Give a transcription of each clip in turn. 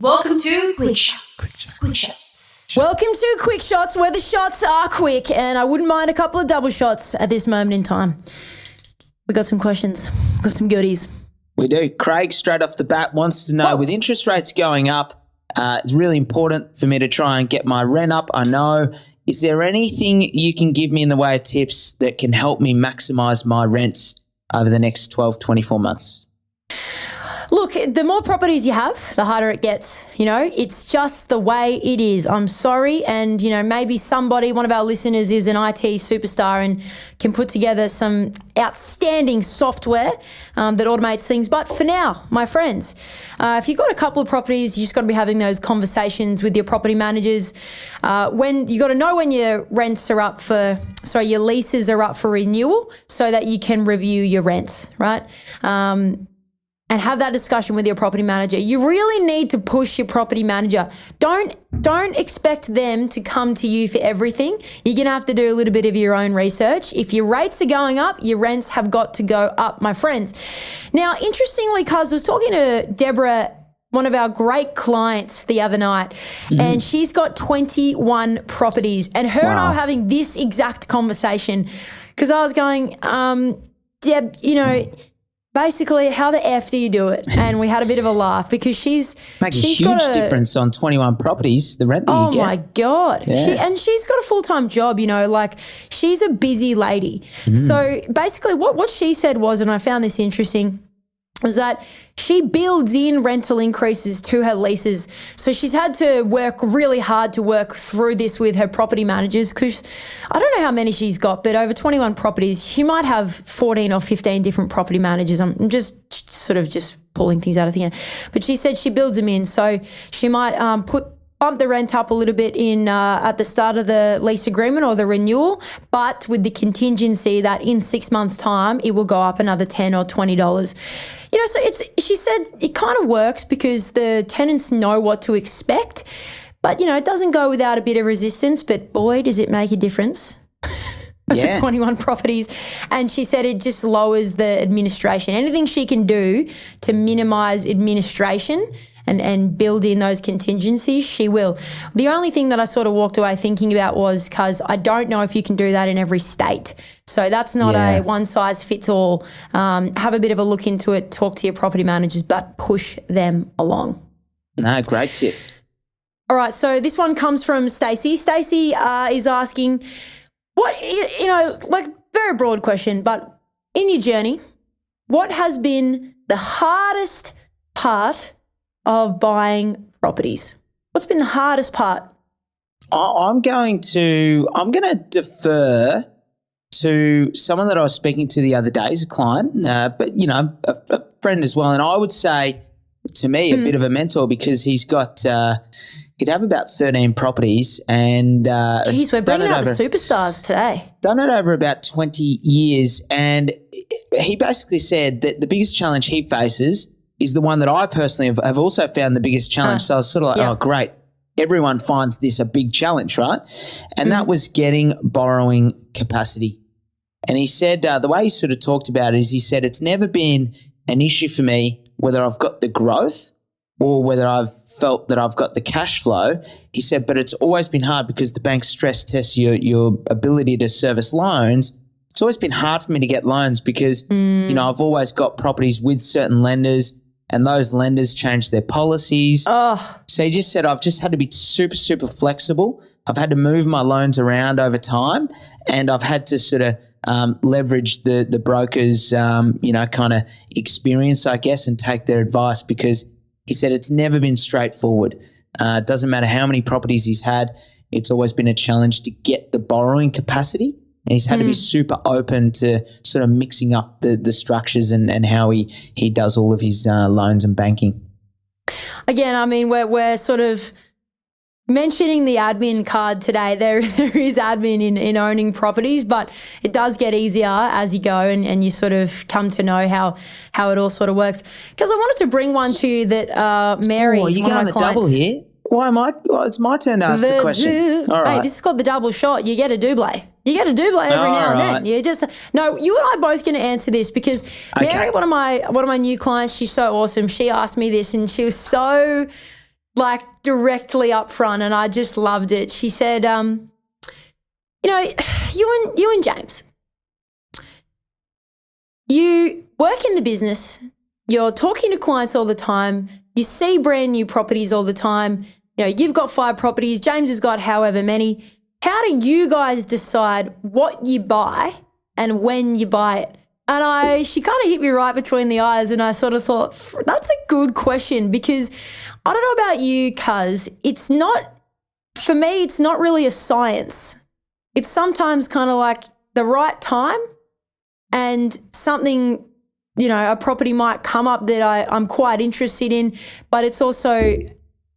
Welcome to Quick Shots. Quick Shots. Welcome to Quick Shots, where the shots are quick, and I wouldn't mind a couple of double shots at this moment in time. We got some questions, got some goodies. We do. Craig, straight off the bat, wants to know, with interest rates going up, it's really important for me to try and get my rent up, I know. Is there anything you can give me in the way of tips that can help me maximise my rents over the next 12, 24 months? Look, the more properties you have, the harder it gets. You know, it's just the way it is. I'm sorry. And, you know, maybe somebody, one of our listeners is an IT superstar and can put together some outstanding software that automates things. But for now, my friends, if you've got a couple of properties, you just got to be having those conversations with your property managers. When you got to know when your your leases are up for renewal so that you can review your rents, right? And have that discussion with your property manager. You really need to push your property manager. Don't expect them to come to you for everything. You're going to have to do a little bit of your own research. If your rates are going up, your rents have got to go up, my friends. Now, interestingly, cuz I was talking to Deborah, one of our great clients, the other night, and she's got 21 properties. And her and I were having this exact conversation because I was going, Deb, you know, basically, how the F do you do it? And we had a bit of a laugh because she's a huge difference on 21 properties, the rent that you get. Oh, my God. Yeah. She's got a full-time job, you know, like she's a busy lady. So basically what she said was, and I found this interesting, was that she builds in rental increases to her leases. So she's had to work really hard to work through this with her property managers because I don't know how many she's got, but over 21 properties, she might have 14 or 15 different property managers. I'm just pulling things out of the air. But she said she builds them in. So she might bump the rent up a little bit in at the start of the lease agreement or the renewal, but with the contingency that in 6 months' time, it will go up another $10 or $20. You know, so she said it kind of works because the tenants know what to expect, but, you know, it doesn't go without a bit of resistance, but boy, does it make a difference. For 21 properties. And she said it just lowers the administration. Anything she can do to minimise administration and build in those contingencies, she will. The only thing that I sort of walked away thinking about was because I don't know if you can do that in every state. So that's not a one-size-fits-all. Have a bit of a look into it, talk to your property managers, but push them along. No, great tip. All right, so this one comes from Stacey. Stacey is asking, very broad question, but in your journey, what has been the hardest part of buying properties? What's been the hardest part? I'm going to defer to someone that I was speaking to the other day as a client, but, you know, a friend as well. And I would say, to me, a bit of a mentor because he's got he'd have about 13 properties and geez, we're bringing out the superstars today. Done it over about 20 years. And he basically said that the biggest challenge he faces is the one that I personally have also found the biggest challenge. So I was sort of like, oh, great. Everyone finds this a big challenge, right? And that was getting borrowing capacity. And he said the way he sort of talked about it is he said it's never been an issue for me whether I've got the growth or whether I've felt that I've got the cash flow. He said, but it's always been hard because the bank stress tests your ability to service loans. It's always been hard for me to get loans because, you know, I've always got properties with certain lenders and those lenders change their policies. Oh. So he just said, I've just had to be super, super flexible. I've had to move my loans around over time and I've had to sort of leverage the brokers, kind of experience, I guess, and take their advice because he said it's never been straightforward. It doesn't matter how many properties he's had. It's always been a challenge to get the borrowing capacity. And he's had to be super open to sort of mixing up the structures and how he does all of his loans and banking. Again, I mean, we're sort of mentioning the admin card today. There is admin in owning properties, but it does get easier as you go and you sort of come to know how it all sort of works. Because I wanted to bring one to you that Mary, you one going of my the double clients, here? Why am I? Well, it's my turn to ask the question. All right. Hey, this is called the double shot. You get a double. You get a double every now and then. You just no. You and I both going to answer this because Mary, one of my new clients, she's so awesome. She asked me this, and she was so like directly up front, and I just loved it. She said, you know, you and James, you work in the business, you're talking to clients all the time, you see brand new properties all the time. You know, you've got 5 properties, James has got however many. How do you guys decide what you buy and when you buy it? And she kind of hit me right between the eyes, and I sort of thought, that's a good question, because I don't know about you, cuz it's not, for me, it's not really a science. It's sometimes kind of like the right time, and something, you know, a property might come up that I'm quite interested in, but it's also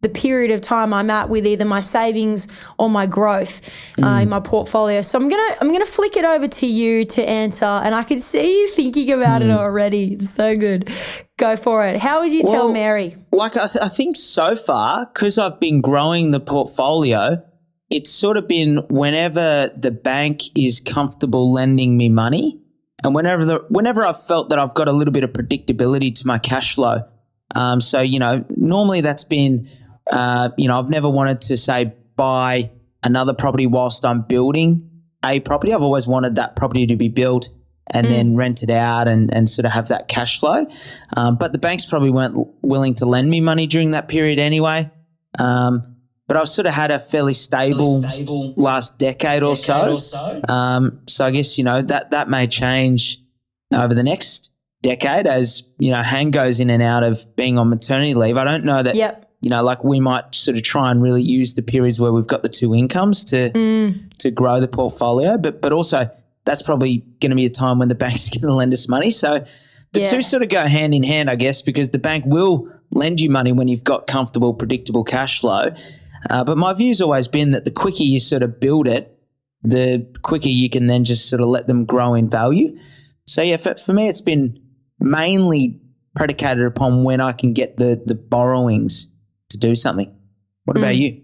the period of time I'm at with either my savings or my growth in my portfolio. So I'm gonna flick it over to you to answer, and I can see you thinking about it already. It's so good. Go for it. How would you tell Mary? Like I think so far, because I've been growing the portfolio, it's sort of been whenever the bank is comfortable lending me money, and whenever I've felt that I've got a little bit of predictability to my cash flow. So, you know, normally that's been, you know, I've never wanted to say buy another property whilst I'm building a property. I've always wanted that property to be built and then rent it out and sort of have that cash flow. But the banks probably weren't willing to lend me money during that period anyway. But I've sort of had a fairly stable last decade or so. So I guess, you know, that may change over the next decade as, you know, Hang goes in and out of being on maternity leave. I don't know that, you know, like we might sort of try and really use the periods where we've got the 2 incomes to grow the portfolio. But also that's probably going to be a time when the bank's going to lend us money. So the two sort of go hand in hand, I guess, because the bank will lend you money when you've got comfortable, predictable cash flow. But my view's always been that the quicker you sort of build it, the quicker you can then just sort of let them grow in value. So, yeah, for me, it's been mainly predicated upon when I can get the borrowings to do something. What about you?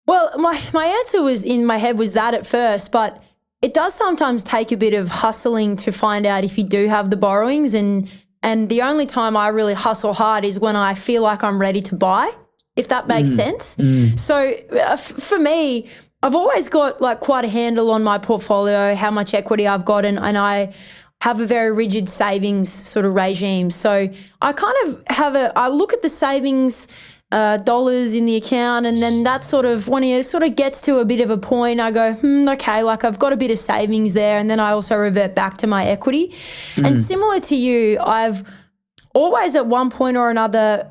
Well, my answer was in my head was that at first, but it does sometimes take a bit of hustling to find out if you do have the borrowings. And the only time I really hustle hard is when I feel like I'm ready to buy, if that makes sense. So for me, I've always got like quite a handle on my portfolio, how much equity I've got, and I have a very rigid savings sort of regime. So I kind of I look at the savings dollars in the account, and then that sort of, when it sort of gets to a bit of a point, I go, okay, like I've got a bit of savings there, and then I also revert back to my equity. And similar to you, I've always at one point or another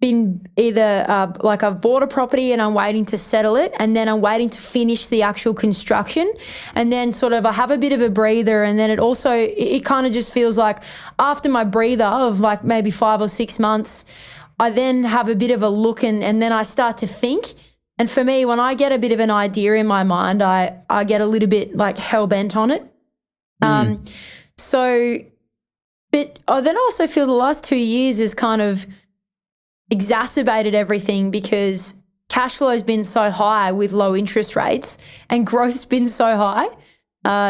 been either like I've bought a property and I'm waiting to settle it, and then I'm waiting to finish the actual construction, and then sort of I have a bit of a breather, and then it kind of just feels like after my breather of like maybe 5 or 6 months, I then have a bit of a look and then I start to think. And for me, when I get a bit of an idea in my mind, I get a little bit like hell-bent on it. But I then also feel the last 2 years is kind of exacerbated everything, because cash flow has been so high with low interest rates and growth's been so high.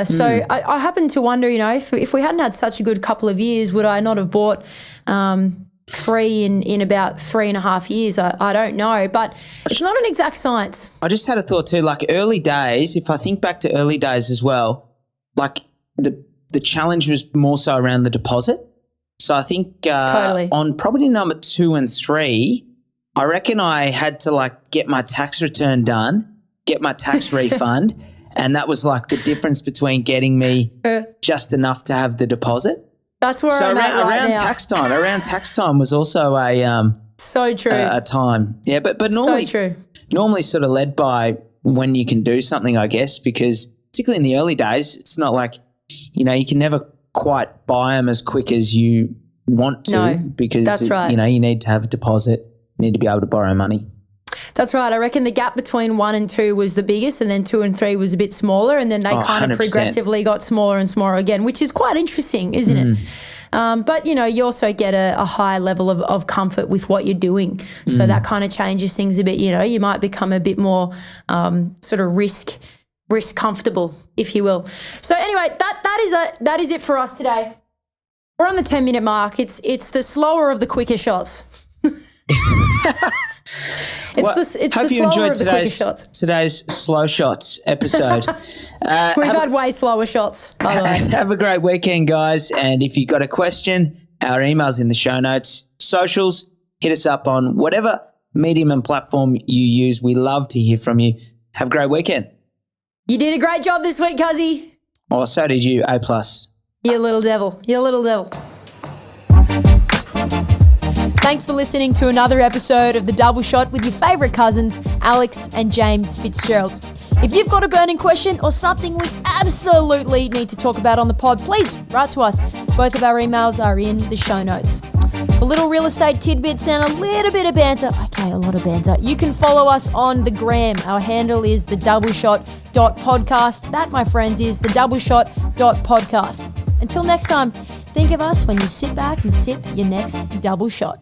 So I happen to wonder, you know, if we hadn't had such a good couple of years, would I not have bought 3 in about 3.5 years? I don't know, but it's not an exact science. I just had a thought too, like early days, if I think back to early days as well, like the challenge was more so around the deposit. So I think on property number 2 and 3, I reckon I had to like get my tax return done, get my tax refund, and that was like the difference between getting me just enough to have the deposit. That's where I'm at right now. Around tax time was also a so true a time. Yeah, but normally so true. Normally sort of led by when you can do something, I guess, because particularly in the early days, it's not like, you know, you can never quite buy them as quick as you want to, because that's right. You know, you need to have a deposit, you need to be able to borrow money. That's right. I reckon the gap between 1 and 2 was the biggest, and then 2 and 3 was a bit smaller, and then they kind of 100%. progressively got smaller and smaller again, which is quite interesting, isn't it? But, you know, you also get a high level of comfort with what you're doing. So that kind of changes things a bit. You know, you might become a bit more sort of risk comfortable, if you will. So anyway, that is it for us today. We're on the 10-minute mark. It's the slower of the quicker shots. It's hope the you slower enjoyed of the quicker shots. today's slow shots episode. We've had way slower shots, by the way. Have a great weekend, guys. And if you've got a question, our email's in the show notes. Socials, hit us up on whatever medium and platform you use. We love to hear from you. Have a great weekend. You did a great job this week, Cuzzy. Oh, so did you. A+. You little devil. You little devil. Thanks for listening to another episode of The Double Shot with your favourite cousins, Alex and James Fitzgerald. If you've got a burning question or something we absolutely need to talk about on the pod, please write to us. Both of our emails are in the show notes. For little real estate tidbits and a little bit of banter, okay, a lot of banter, you can follow us on the gram. Our handle is thedoubleshot.podcast. That, my friends, is thedoubleshot.podcast. Until next time, think of us when you sit back and sip your next double shot.